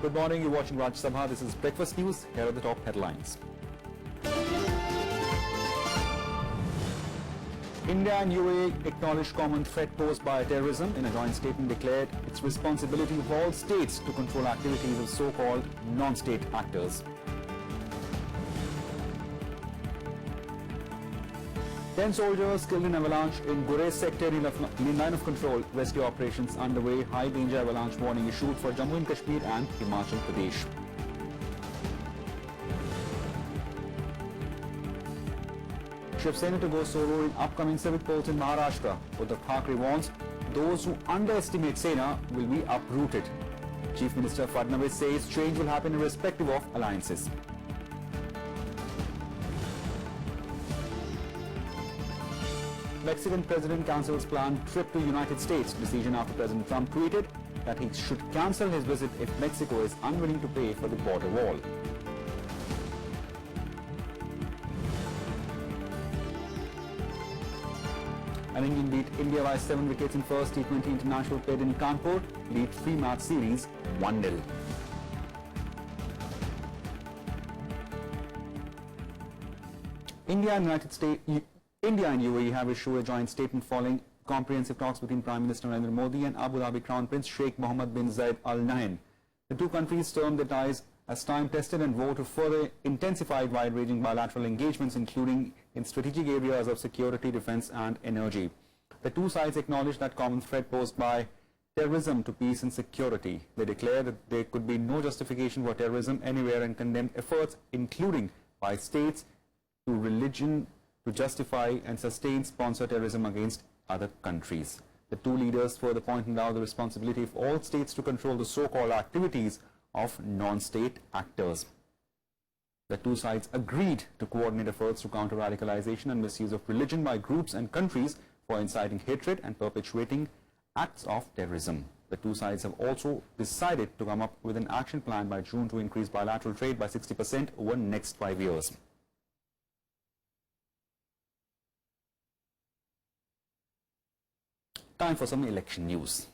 Good morning, you're watching Raj Sabha. This is Breakfast News. Here are the top headlines. India and UAE acknowledge common threat posed by terrorism. In a joint statement declared its responsibility of all states to control activities of so-called non-state actors. 10 soldiers killed in avalanche in Gurez sector in line of control. Rescue operations underway. High danger avalanche warning issued for Jammu and Kashmir and Himachal Pradesh. Shiv Sena to go solo in upcoming civic polls in Maharashtra. Uddhav Thackeray warns those who underestimate Sena will be uprooted. Chief Minister Fadnavis says change will happen irrespective of alliances. Mexican president cancels planned trip to United States. Decision after President Trump tweeted that he should cancel his visit if Mexico is unwilling to pay for the border wall. And England beat India by 7 wickets in first T20 international played in Kanpur, lead 3-match series 1-0. India and UAE have issued a joint statement following comprehensive talks between Prime Minister Narendra Modi and Abu Dhabi Crown Prince Sheikh Mohammed bin Zayed Al Nahyan. The two countries termed their ties as time-tested and vowed to further intensify wide-ranging bilateral engagements, including in strategic areas of security, defense and energy. The two sides acknowledged that common threat posed by terrorism to peace and security. They declared that there could be no justification for terrorism anywhere and condemned efforts, including by states to religion, to justify and sustain sponsor terrorism against other countries. The two leaders further pointed out the responsibility of all states to control the so-called activities of non-state actors. The two sides agreed to coordinate efforts to counter radicalization and misuse of religion by groups and countries for inciting hatred and perpetuating acts of terrorism. The two sides have also decided to come up with an action plan by June to increase bilateral trade by 60% over the next 5 years. Time for some election news.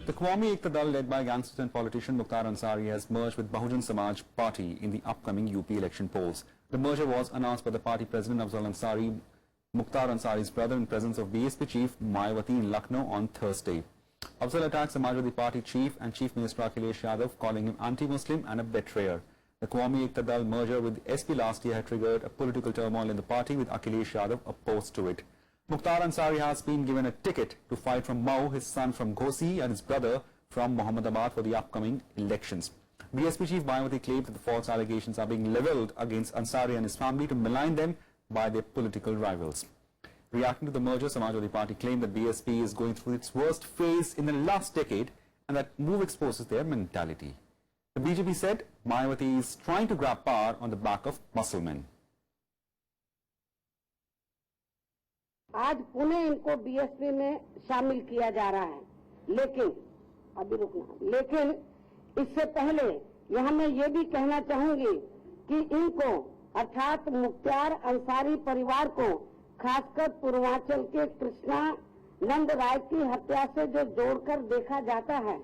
The Qawmi Ekta Dal, led by gangster and politician Mukhtar Ansari, has merged with Bahujan Samaj Party in the upcoming UP election polls. The merger was announced by the party president Afzal Ansari, Mukhtar Ansari's brother, in presence of BSP chief Mayawati in Lucknow on Thursday. Afzal attacked Samajwadi Party chief and Chief Minister Akhilesh Yadav, calling him anti-Muslim and a betrayer. The Qawmi Ekta Dal merger with SP last year had triggered a political turmoil in the party, with Akhilesh Yadav opposed to it. Mukhtar Ansari has been given a ticket to fight from Mau, his son from Ghosi and his brother from Mohammadabad for the upcoming elections. BSP chief Mayawati claimed that the false allegations are being levelled against Ansari and his family to malign them by their political rivals. Reacting to the merger, Samajwadi Party claimed that BSP is going through its worst phase in the last decade and that move exposes their mentality. The BJP said Mayawati is trying to grab power on the back of muscle men. आज पुणे इनको BSP में शामिल किया जा रहा है, लेकिन इससे पहले यहाँ मैं ये भी कहना चाहूंगी कि इनको अर्थात मुख्तार अंसारी परिवार को खासकर पूर्वांचल के कृष्णा नंद राय की हत्या से जो जोड़कर देखा जाता है,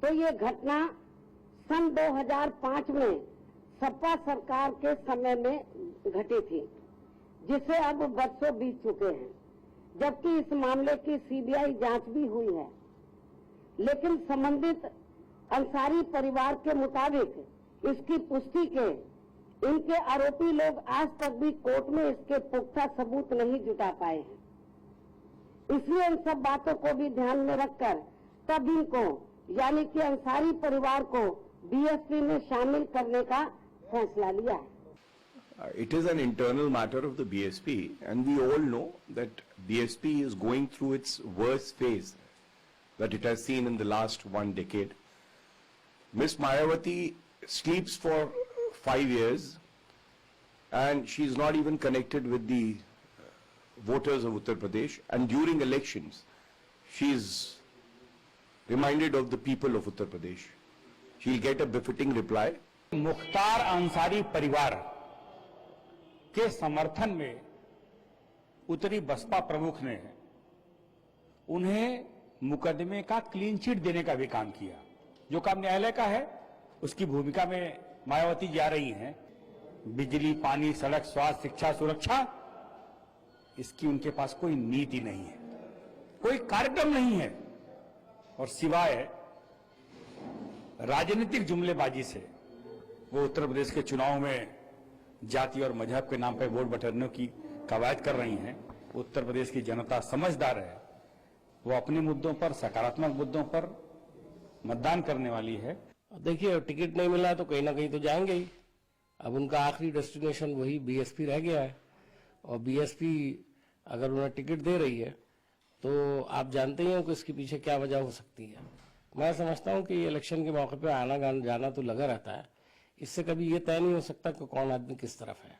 तो ये घटना सन 2005 में सपा सरकार के समय में घटी थी, जिसे अब वर्षों बीत चुके हैं, जबकि इस मामले की सीबीआई जांच भी हुई है। लेकिन संबंधित अंसारी परिवार के मुताबिक इसकी पुष्टि के इनके आरोपी लोग आज तक भी कोर्ट में इसके पुख्ता सबूत नहीं जुटा पाए हैं। इसलिए इन सब बातों को भी ध्यान में रखकर तब इनको यानी कि अंसारी परिवार को बीएसपी में शामिल करने का फैसला लिया है। It is an internal matter of the BSP, and we all know that BSP is going through its worst phase that it has seen in the last 1 decade. Ms. Mayawati sleeps for 5 years and she is not even connected with the voters of Uttar Pradesh, and during elections she is reminded of the people of Uttar Pradesh. She will get a befitting reply. Mukhtar Ansari परिवार के समर्थन में उत्तरी बसपा प्रमुख ने उन्हें मुकदमे का क्लीन चिट देने का भी काम किया। जो काम न्यायालय का है उसकी भूमिका में मायावती जा रही हैं। बिजली, पानी, सड़क, स्वास्थ्य, शिक्षा, सुरक्षा, इसकी उनके पास कोई नीति नहीं है, कोई कार्यक्रम नहीं है, और सिवाय राजनीतिक जुमलेबाजी से वो उत्तर प्रदेश के चुनाव में जाति और मजहब के नाम पर वोट बटोरने की कवायद कर रही हैं। उत्तर प्रदेश की जनता समझदार है, वो अपने मुद्दों पर, सकारात्मक मुद्दों पर मतदान करने वाली है। देखिए, टिकट नहीं मिला तो कहीं ना कहीं तो जाएंगे ही। अब उनका आखिरी डेस्टिनेशन वही बीएसपी रह गया है, और बीएसपी अगर उन्हें टिकट दे रही है तो आप जानते ही हो कि इसके पीछे क्या वजह हो सकती है। मैं समझता हूं कि इलेक्शन के मौके पे आना जाना तो लगा रहता है, इससे कभी ये तय नहीं हो सकता कि कौन आदमी किस तरफ है।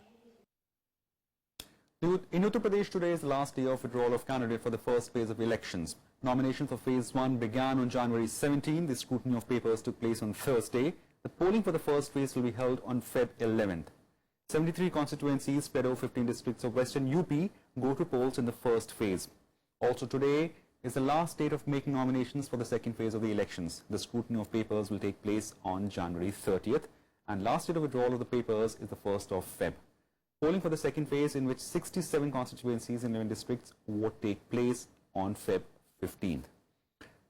In Uttar Pradesh, today is the last day of withdrawal of candidates for the first phase of elections. Nominations for phase 1 began on January 17. The scrutiny of papers took place on Thursday. The polling for the first phase will be held on Feb 11th. 73 constituencies spread over 15 districts of Western UP go to polls in the first phase. Also today is the last date of making nominations for the second phase of the elections. The scrutiny of papers will take place on January 30th, and last date of withdrawal of the papers is the 1st of Feb. Polling for the second phase, in which 67 constituencies in 11 districts would take place on Feb 15th.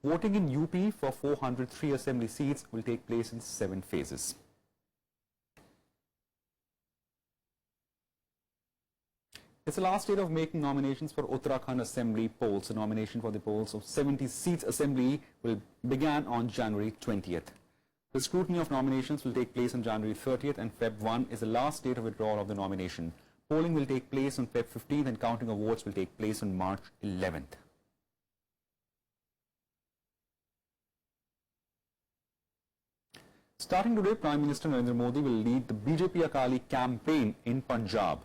Voting in UP for 403 assembly seats will take place in 7 phases. It's the last date of making nominations for Uttarakhand Assembly polls. The nomination for the polls of 70 seats assembly will begin on January 20th. The scrutiny of nominations will take place on January 30th, and Feb 1 is the last date of withdrawal of the nomination. Polling will take place on Feb 15th, and counting of votes will take place on March 11th. Starting today, Prime Minister Narendra Modi will lead the BJP Akali campaign in Punjab.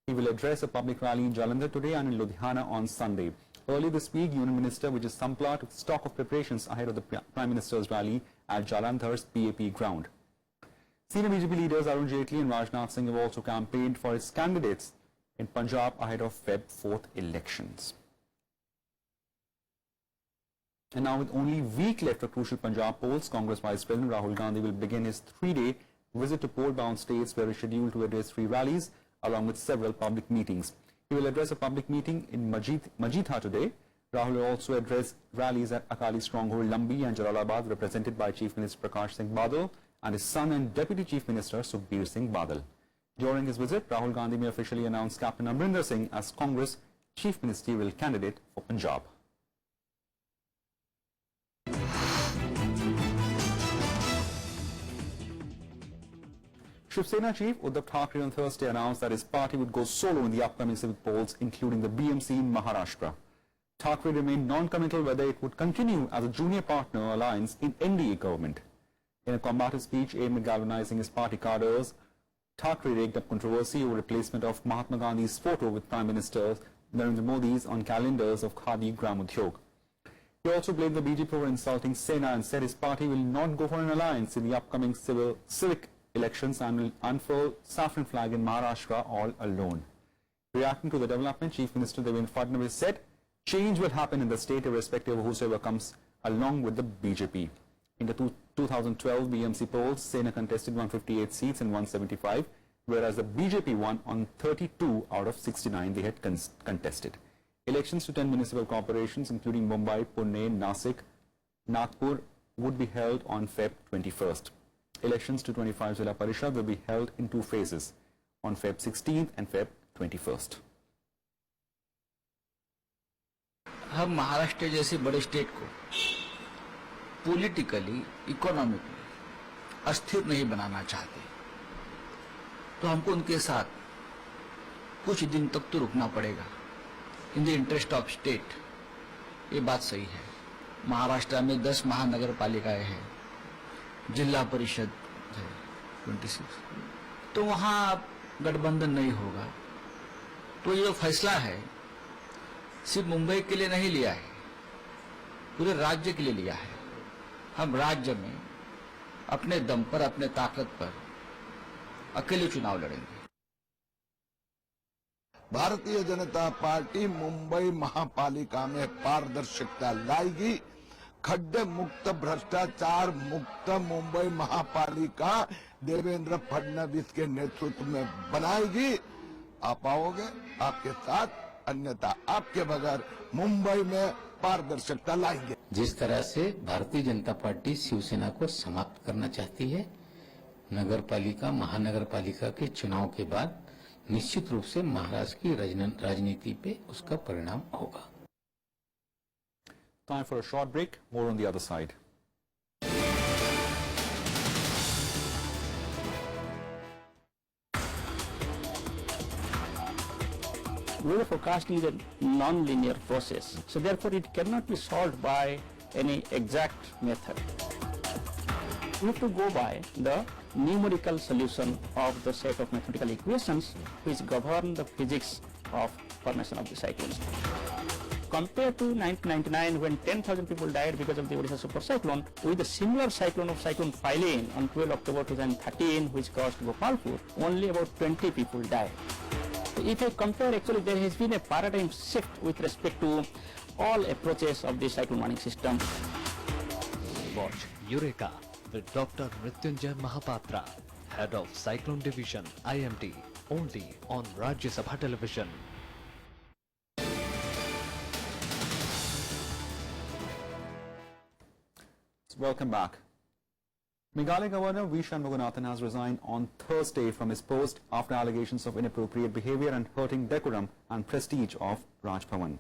He will address a public rally in Jalandhar today and in Ludhiana on Sunday. Earlier this week, Union Minister Vijay Sampla took stock of preparations ahead of the Prime Minister's rally at Jalandhar's PAP ground. Senior BJP leaders Arun Jaitley and Rajnath Singh have also campaigned for its candidates in Punjab ahead of Feb 4th elections. And now, with only a week left for crucial Punjab polls, Congress Vice President Rahul Gandhi will begin his 3-day visit to poll-bound states, where he is scheduled to address 3 rallies along with several public meetings. He will address a public meeting in Majitha today. Rahul will also address rallies at Akali stronghold Lambi and Jalalabad, represented by Chief Minister Prakash Singh Badal and his son and Deputy Chief Minister Sukhbir Singh Badal. During his visit, Rahul Gandhi may officially announce Captain Amrinder Singh as Congress Chief Ministerial candidate for Punjab. Shiv Sena Chief Uddhav Thackeray on Thursday announced that his party would go solo in the upcoming civic polls, including the BMC in Maharashtra. Thackeray remained non-committal whether it would continue as a junior partner alliance in NDA government. In a combative speech aimed at galvanizing his party cadres, Thackeray raked up controversy over replacement of Mahatma Gandhi's photo with Prime Minister Narendra Modi's on calendars of Khadi Gramodyog. He also blamed the BJP for insulting Sena and said his party will not go for an alliance in the upcoming civic elections and will unfurl saffron flag in Maharashtra all alone. Reacting to the development, Chief Minister J&K and Fadnavis said, change will happen in the state irrespective of whosoever comes along with the BJP. In the 2012 BMC polls, Sena contested 158 seats and 175, whereas the BJP won on 32 out of 69 they had contested. Elections to 10 municipal corporations, including Mumbai, Pune, Nasik, Nagpur, would be held on Feb 21st. Elections to 25 Zilla Parishad will be held in 2 phases, on Feb 16th and Feb 21st. हम महाराष्ट्र जैसे बड़े state को politically, economically अस्थिर नहीं बनाना चाहते, तो हमको उनके साथ कुछ दिन तक तो रुकना पड़ेगा in the interest of state. ये बात सही है। महाराष्ट्र में 10 महानगर पालिकाएं हैं, जिला परिषद है 26, तो वहां गठबंधन नहीं होगा। तो ये जो फैसला है सिर्फ मुंबई के लिए नहीं लिया है, पूरे राज्य के लिए लिया है। हम राज्य में अपने दम पर, अपने ताकत पर अकेले चुनाव लड़ेंगे। भारतीय जनता पार्टी मुंबई महापालिका में पारदर्शिता लाएगी, खड्डे मुक्त भ्रष्टाचार मुक्त मुंबई महापालिका देवेंद्र फडणवीस के नेतृत्व में बनाएगी। आप आओगे, आपके साथ, अन्यथा आपके बगैर मुंबई में पारदर्शिता लाएंगे। जिस तरह से भारतीय जनता पार्टी शिवसेना को समाप्त करना चाहती है, नगर पालिका महानगर पालिका के चुनाव के बाद निश्चित रूप से महाराष्ट्र की राजनीति पे उसका परिणाम होगा। Time for a short break. More on the other side. Weather forecasting is a non-linear process, so therefore it cannot be solved by any exact method. We have to go by the numerical solution of the set of mathematical equations which govern the physics of formation of the cyclones. Compared to 1999 when 10,000 people died because of the Odisha super cyclone, with a similar cyclone of cyclone Phylline on 12 October 2013 which caused Gopalpur, only about 20 people died. If I compare, actually there has been a paradigm shift with respect to all approaches of the cyclone warning system. Watch Eureka with Dr. Mrityunjay Mahapatra, Head of Cyclone Division, IMD, only on Rajya Sabha Television. Welcome back. Meghalaya Governor V. Shanmugathan has resigned on Thursday from his post after allegations of inappropriate behavior and hurting decorum and prestige of Raj Bhavan.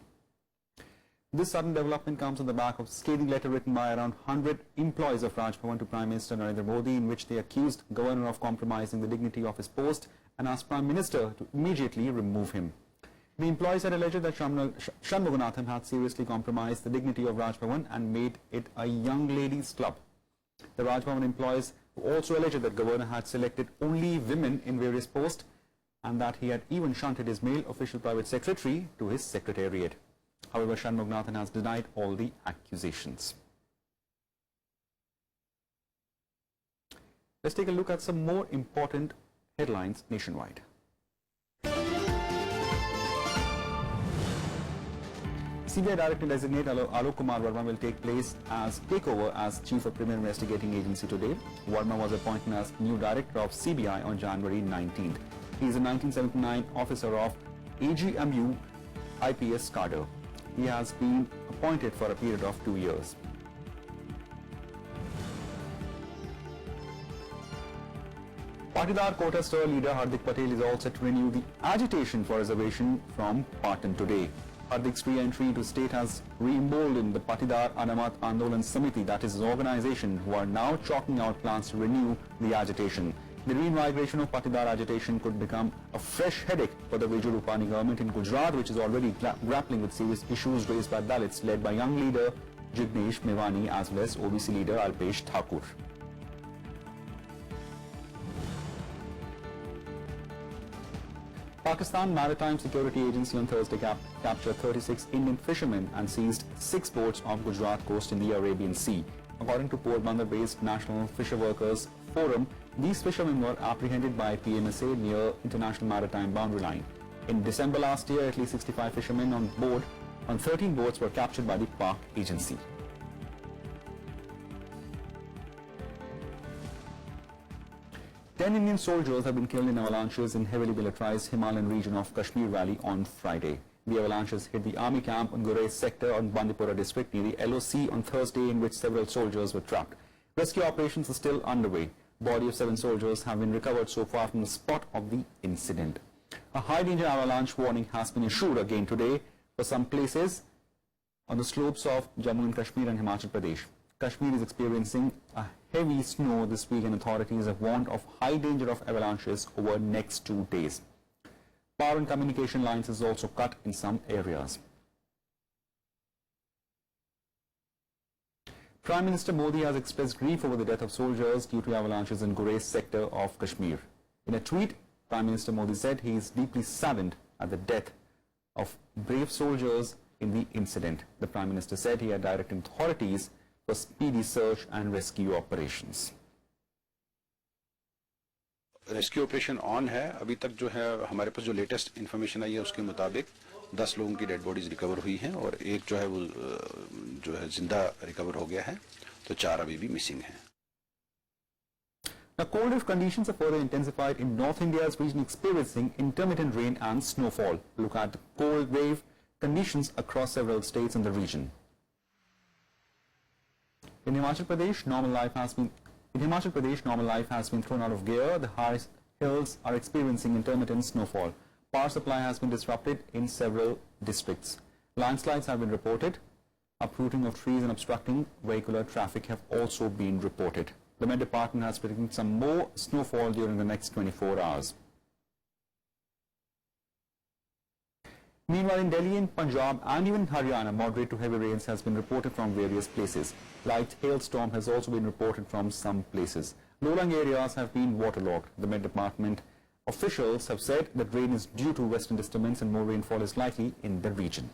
This sudden development comes on the back of a scathing letter written by around 100 employees of Raj Bhavan to Prime Minister Narendra Modi, in which they accused the Governor of compromising the dignity of his post and asked Prime Minister to immediately remove him. The employees had alleged that Shanmugathan had seriously compromised the dignity of Raj Bhavan and made it a young ladies' club. The Raj Bhavan employees also alleged that Governor had selected only women in various posts and that he had even shunted his male official private secretary to his secretariat. However, Shanmugathan has denied all the accusations. Let's take a look at some more important headlines nationwide. CBI Director Designate Alok Kumar Verma will take over as Chief of Premier Investigating Agency today. Verma was appointed as new Director of CBI on January 19th. He is a 1979 officer of AGMU IPS cadre. He has been appointed for a period of 2 years. Patidar Kota Stir leader Hardik Patel is all set to renew the agitation for reservation from Patan today. Hardik's re-entry into state has re-emboldened the Patidar Anamat Andolan Samiti, that is his organization, who are now chalking out plans to renew the agitation. The reinvigoration of Patidar agitation could become a fresh headache for the Vijay Rupani government in Gujarat, which is already grappling with serious issues raised by Dalits, led by young leader Jignesh Mevani as well as OBC leader Alpesh Thakur. Pakistan Maritime Security Agency on Thursday captured 36 Indian fishermen and seized 6 boats off Gujarat coast in the Arabian Sea. According to Porbandar-based National Fisher Workers Forum, these fishermen were apprehended by PMSA near International Maritime Boundary Line. In December last year, at least 65 fishermen on 13 boats were captured by the Pak agency. Ten Indian soldiers have been killed in avalanches in heavily militarized Himalayan region of Kashmir Valley on Friday. The avalanches hit the army camp on Gurez sector on Bandipora district near the LOC on Thursday, in which several soldiers were trapped. Rescue operations are still underway. Body of 7 soldiers have been recovered so far from the spot of the incident. A high danger avalanche warning has been issued again today for some places on the slopes of Jammu and Kashmir and Himachal Pradesh. Kashmir is experiencing a heavy snow this week and authorities have warned of high danger of avalanches over next 2 days. Power and communication lines is also cut in some areas. Prime Minister Modi has expressed grief over the death of soldiers due to avalanches in Gurez sector of Kashmir. In a tweet, Prime Minister Modi said he is deeply saddened at the death of brave soldiers in the incident. The Prime Minister said he had directed authorities for speedy search and rescue operations. Rescue operation on है। अभी तक जो है हमारे पास जो latest information आई है उसके मुताबिक 10 लोगों की डेड बॉडीज रिकवर हुई हैं और एक जो है वो जो है जिंदा रिकवर हो गया है, तो 4 अभी भी मिसिंग हैं। Now, cold wave conditions are further intensified in North India's region, experiencing intermittent rain and snowfall. Look at the cold wave conditions across several states in the region. In Himachal Pradesh, normal life has been thrown out of gear. The high hills are experiencing intermittent snowfall. Power supply has been disrupted in several districts. Landslides have been reported. Uprooting of trees and obstructing vehicular traffic have also been reported. The Met Department has predicted some more snowfall during the next 24 hours. Meanwhile, in Delhi and Punjab and even Haryana, moderate to heavy rains has been reported from various places. Light hailstorm has also been reported from some places. Low-lying areas have been waterlogged. The Met Department officials have said that rain is due to western disturbance and more rainfall is likely in the region.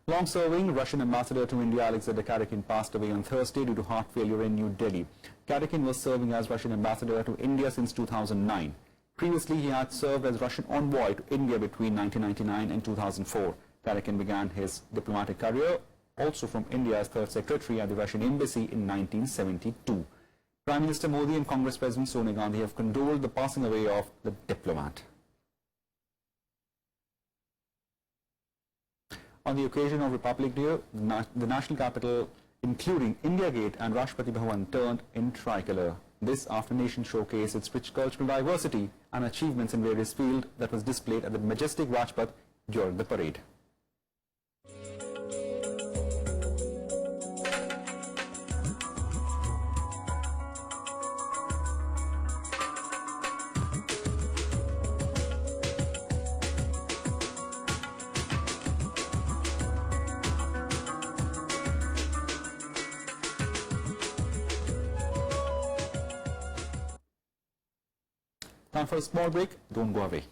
Long-serving Russian ambassador to India Alexander Karakin passed away on Thursday due to heart failure in New Delhi. Karakin was serving as Russian ambassador to India since 2009. Previously, he had served as Russian envoy to India between 1999 and 2004. Karakin began his diplomatic career also from India as third secretary at the Russian embassy in 1972. Prime Minister Modi and Congress President Sonia Gandhi have condoled the passing away of the diplomat. On the occasion of Republic Day, the national capital, including India Gate and Rashtrapati Bhavan, turned in tricolour. This after nation showcased its rich cultural diversity and achievements in various fields that was displayed at the majestic Rajpath during the parade. Time for a small break. Don't go away.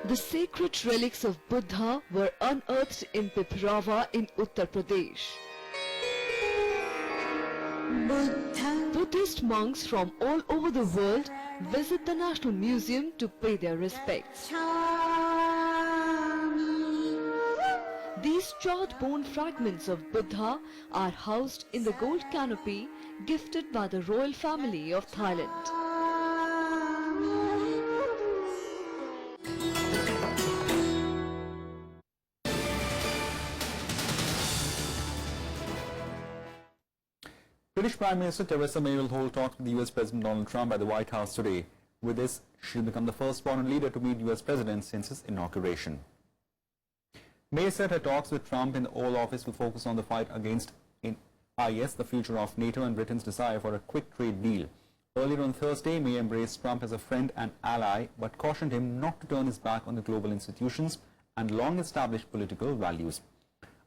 The sacred relics of Buddha were unearthed in Piprava in Uttar Pradesh. Buddhist monks from all over the world visit the National Museum to pay their respects. These charred bone fragments of Buddha are housed in the gold canopy gifted by the royal family of Thailand. British Prime Minister Theresa May will hold talks with US President Donald Trump at the White House today. With this, she will become the first foreign leader to meet US President since his inauguration. May said her talks with Trump in the Oval Office will focus on the fight against IS, the future of NATO, and Britain's desire for a quick trade deal. Earlier on Thursday, May embraced Trump as a friend and ally, but cautioned him not to turn his back on the global institutions and long-established political values.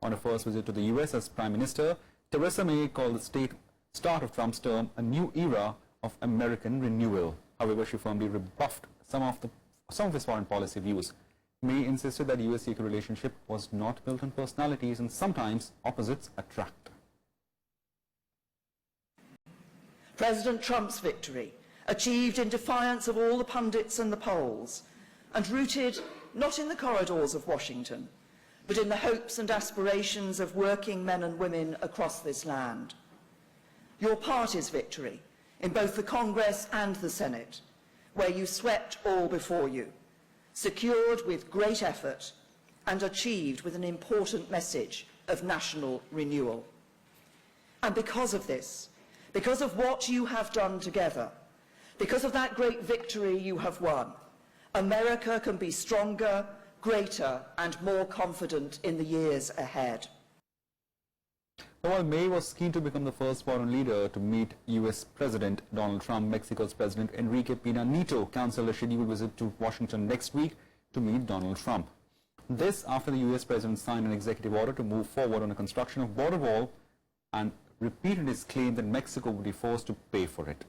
On her first visit to the US as Prime Minister, Theresa May called the start of Trump's term a new era of American renewal. However, she firmly rebuffed some of his foreign policy views. May insisted that US-UK relationship was not built on personalities and sometimes opposites attract. President Trump's victory, achieved in defiance of all the pundits and the polls, and rooted not in the corridors of Washington, but in the hopes and aspirations of working men and women across this land. Your party's victory, in both the Congress and the Senate, where you swept all before you, secured with great effort and achieved with an important message of national renewal. And because of this, because of what you have done together, because of that great victory you have won, America can be stronger, greater and more confident in the years ahead. While May was keen to become the first foreign leader to meet US President Donald Trump, Mexico's President Enrique Pena Nieto cancelled a scheduled visit to Washington next week to meet Donald Trump. This after the US President signed an executive order to move forward on the construction of border wall and repeated his claim that Mexico would be forced to pay for it.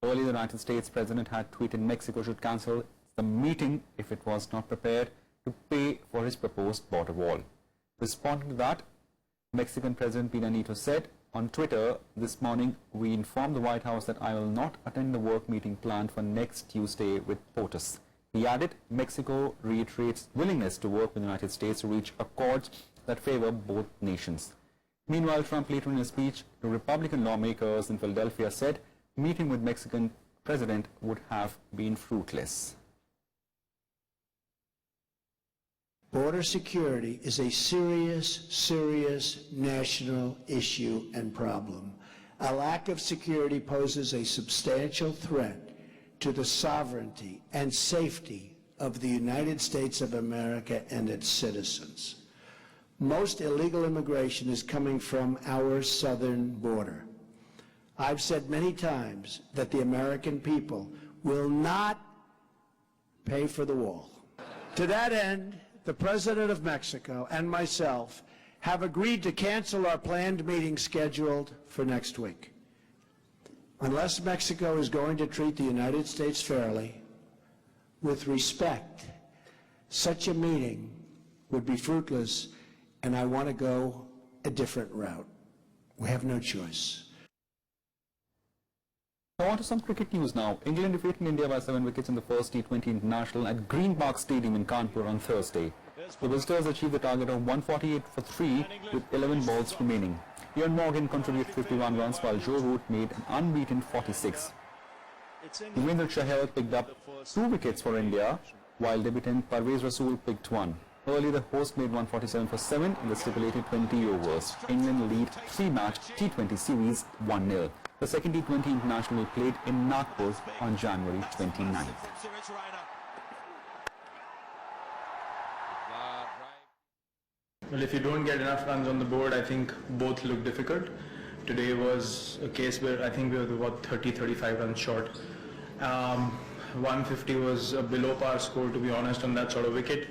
Earlier, the United States President had tweeted Mexico should cancel the meeting if it was not prepared to pay for his proposed border wall. Responding to that, Mexican President Peña Nieto said on Twitter this morning, "We informed the White House that I will not attend the work meeting planned for next Tuesday with POTUS." He added, Mexico reiterates willingness to work with the United States to reach accords that favor both nations. Meanwhile, Trump later in a speech to Republican lawmakers in Philadelphia said meeting with Mexican president would have been fruitless. Border security is a serious national issue and problem. A lack of security poses a substantial threat to the sovereignty and safety of the United States of America and its citizens. Most illegal immigration is coming from our southern border. I've said many times that the American people will not pay for the wall. To that end, the President of Mexico and myself have agreed to cancel our planned meeting scheduled for next week. Unless Mexico is going to treat the United States fairly, with respect, such a meeting would be fruitless, and I want to go a different route. We have no choice. On to some cricket news now. England defeated India by 7 wickets in the first T20 International at Green Park Stadium in Kanpur on Thursday. The visitors achieved the target of 148 for 3 with 11 balls remaining. Ian Morgan contributed 51 runs while Joe Root made an unbeaten 46. Devendra Chahal picked up 2 wickets for India while debutant Parvez Rasool picked 1. Earlier, the host made 147 for 7 in the stipulated 20 overs. England lead 3-match T20 series 1-0. The second T20 International will be played in Nagpur on January 29th. Well, if you don't get enough runs on the board, I think both look difficult. Today was a case where I think we were about 30-35 runs short. 150 was a below par score, to be honest, on that sort of wicket.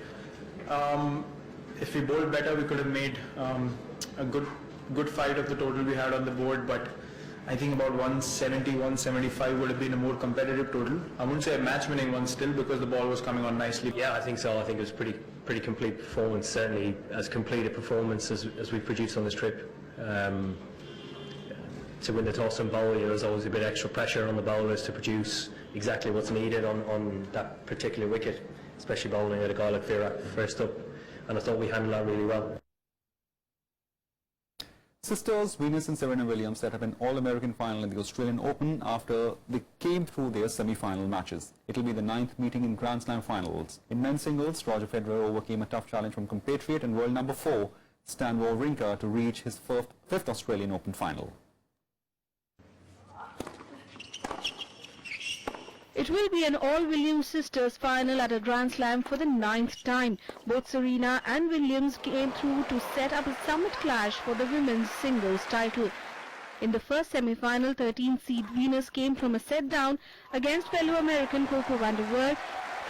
If we bowled better, we could have made a good fight of the total we had on the board, but I think about 170, 175 would have been a more competitive total. I wouldn't say a match-winning one still because the ball was coming on nicely. Yeah, I think so. I think it was pretty complete performance, certainly as complete a performance as we produced on this trip. To win the toss and bowl, there's always a bit extra pressure on the bowlers to produce exactly what's needed on that particular wicket, especially bowling at a guy like Virat first up, and I thought we handled that really well. Sisters Venus and Serena Williams set up an All-American final in the Australian Open after they came through their semi-final matches. It will be the 9th meeting in Grand Slam finals. In men's singles, Roger Federer overcame a tough challenge from compatriot and world number 4, Stan Wawrinka, to reach his 5th Australian Open final. It will be an all-Williams sisters final at a Grand Slam for the 9th time. Both Serena and Williams came through to set up a summit clash for the women's singles title. In the first semi-final, 13th seed Venus came from a set down against fellow American Coco Vanderwerf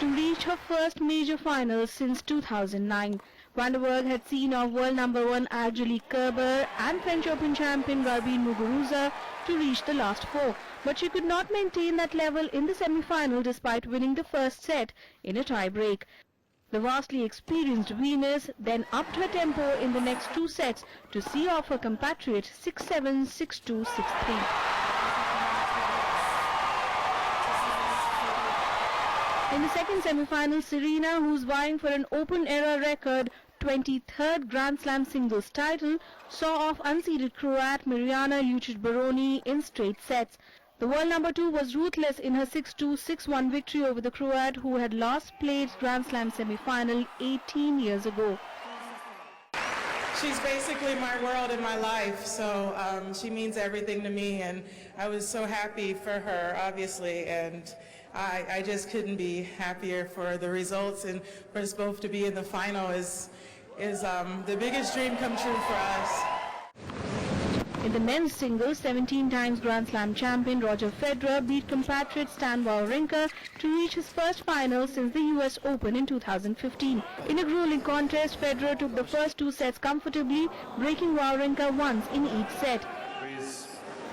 to reach her first major final since 2009. Vanderwerf had seen off world number 1 Angelique Kerber and French Open champion Garbine Muguruza to reach the last 4. But she could not maintain that level in the semi-final despite winning the first set in a tie-break. The vastly experienced Venus then upped her tempo in the next 2 sets to see off her compatriot 6-7, 6-2, 6-3. In the second semi-final, Serena, who's vying for an Open-era record 23rd Grand Slam singles title, saw off unseeded Croat Mirjana Lucic-Baroni in straight sets. The world number 2 was ruthless in her 6-2, 6-1 victory over the Croat, who had last played Grand Slam semi-final 18 years ago. She's basically my world and my life, so she means everything to me, and I was so happy for her, obviously, and I just couldn't be happier for the results, and for us both to be in the final is the biggest dream come true for us. In the men's singles, 17 times Grand Slam champion Roger Federer beat compatriot Stan Wawrinka to reach his first final since the US Open in 2015. In a grueling contest, Federer took the first 2 sets comfortably, breaking Wawrinka once in each set.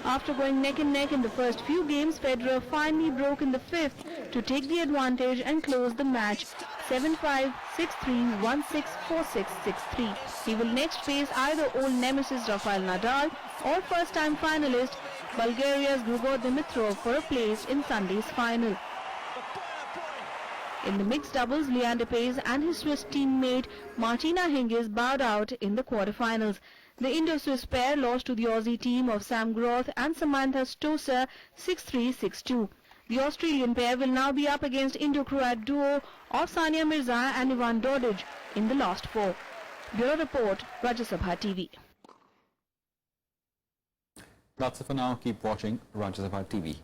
After going neck and neck in the first few games, Federer finally broke in the fifth to take the advantage and close the match 7-5, 6-3, 1-6, 4-6, 6-3. He will next face either old nemesis Rafael Nadal or first-time finalist Bulgaria's Grigor Dimitrov for a place in Sunday's final. In the mixed doubles, Leander Paes and his Swiss teammate Martina Hingis bowed out in the quarterfinals. The Indo-Swiss pair lost to the Aussie team of Sam Groth and Samantha Stosur 6-3, 6-2. The Australian pair will now be up against Indo-Croat duo of Sania Mirza and Ivan Dodic in the last four. Bureau Report, Rajya Sabha TV. That's it for now. Keep watching Rajya Sabha TV.